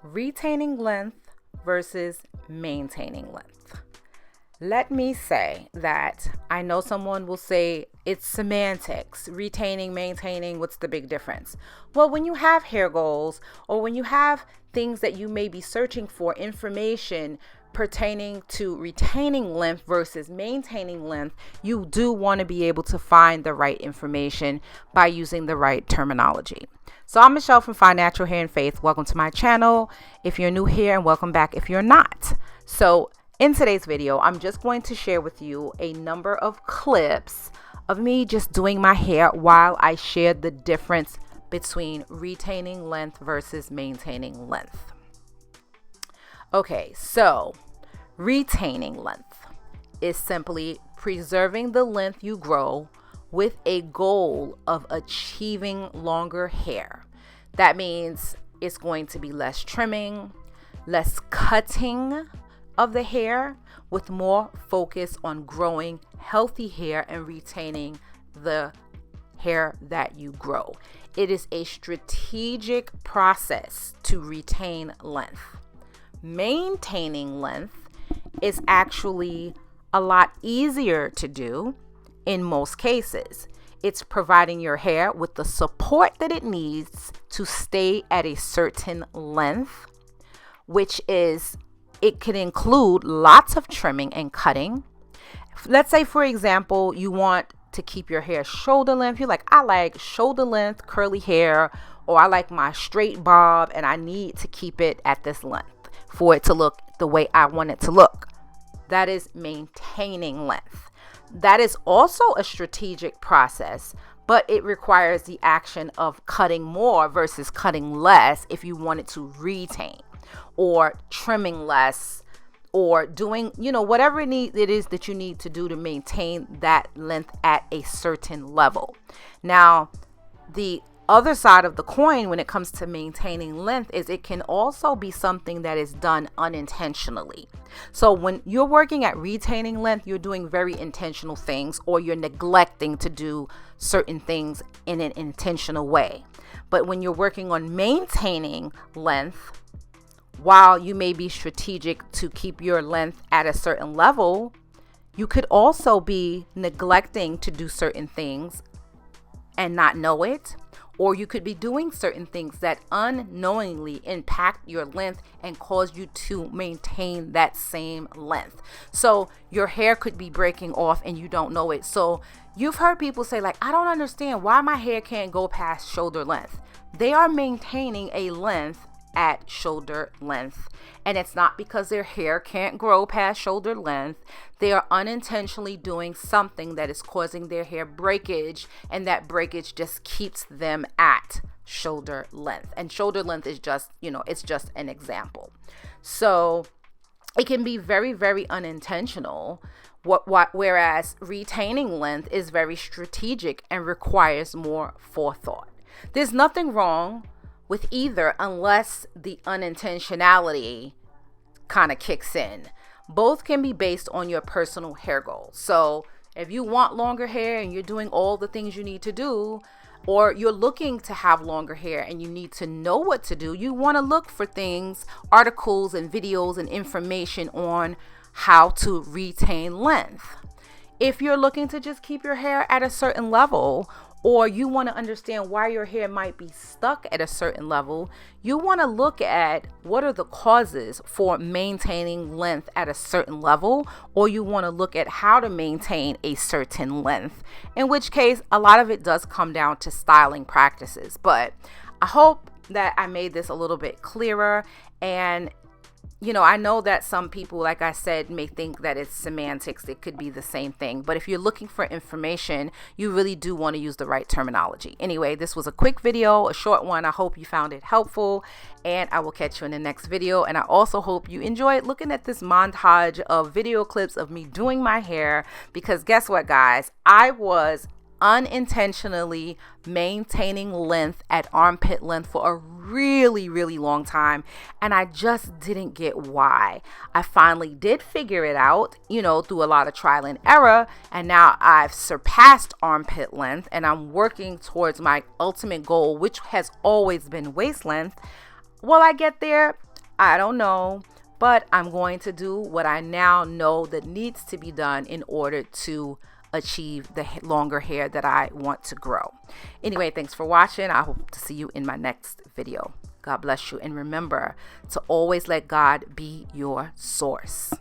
retaining length versus maintaining length. Let me say that I know someone will say it's semantics, retaining, maintaining, what's the big difference? Well, when you have hair goals or when you have things that you may be searching for information pertaining to retaining length versus maintaining length, you do want to be able to find the right information by using the right terminology. So I'm Michelle from Find Natural Hair and Faith. Welcome to my channel if you're new here, and welcome back if you're not. So in today's video, I'm just going to share with you a number of clips of me just doing my hair while I share the difference between retaining length versus maintaining length. Okay, so retaining length is simply preserving the length you grow with a goal of achieving longer hair. That means it's going to be less trimming, less cutting of the hair, with more focus on growing healthy hair and retaining the hair that you grow. It is a strategic process to retain length. Maintaining length is actually a lot easier to do in most cases. It's providing your hair with the support that it needs to stay at a certain length, which is, it could include lots of trimming and cutting. Let's say, for example, you want to keep your hair shoulder length. You're like, I like shoulder length curly hair, or I like my straight bob and I need to keep it at this length for it to look the way I want it to look. That is maintaining length. That is also a strategic process, but it requires the action of cutting more versus cutting less if you want it to retain, or trimming less, or doing, whatever it is that you need to do to maintain that length at a certain level. Now, the other side of the coin when it comes to maintaining length is it can also be something that is done unintentionally. So when you're working at retaining length, you're doing very intentional things, or you're neglecting to do certain things in an intentional way. But when you're working on maintaining length, while you may be strategic to keep your length at a certain level, you could also be neglecting to do certain things and not know it. Or you could be doing certain things that unknowingly impact your length and cause you to maintain that same length. So your hair could be breaking off and you don't know it. So you've heard people say, like, I don't understand why my hair can't go past shoulder length. They are maintaining a length at shoulder length, and it's not because their hair can't grow past shoulder length. They are unintentionally doing something that is causing their hair breakage, and that breakage just keeps them at shoulder length. And shoulder length is just, it's just an example. So it can be very, very unintentional. Whereas retaining length is very strategic and requires more forethought. There's nothing wrong with either unless the unintentionality kind of kicks in. Both can be based on your personal hair goals. So if you want longer hair and you're doing all the things you need to do, or you're looking to have longer hair and you need to know what to do, you want to look for things, articles and videos and information on how to retain length. If you're looking to just keep your hair at a certain level, or you want to understand why your hair might be stuck at a certain level, you want to look at what are the causes for maintaining length at a certain level, or you want to look at how to maintain a certain length, in which case a lot of it does come down to styling practices. But I hope that I made this a little bit clearer. And I know that some people, like I said, may think that it's semantics. It could be the same thing. But if you're looking for information, you really do want to use the right terminology. Anyway, this was a quick video, a short one. I hope you found it helpful, and I will catch you in the next video. And I also hope you enjoyed looking at this montage of video clips of me doing my hair, because guess what, guys? I was unintentionally maintaining length at armpit length for a really, really long time, and I just didn't get why. I finally did figure it out, through a lot of trial and error, and now I've surpassed armpit length and I'm working towards my ultimate goal, which has always been waist length. Will I get there? I don't know, but I'm going to do what I now know that needs to be done in order to achieve the longer hair that I want to grow. Anyway, thanks for watching. I hope to see you in my next video. God bless you. And remember to always let God be your source.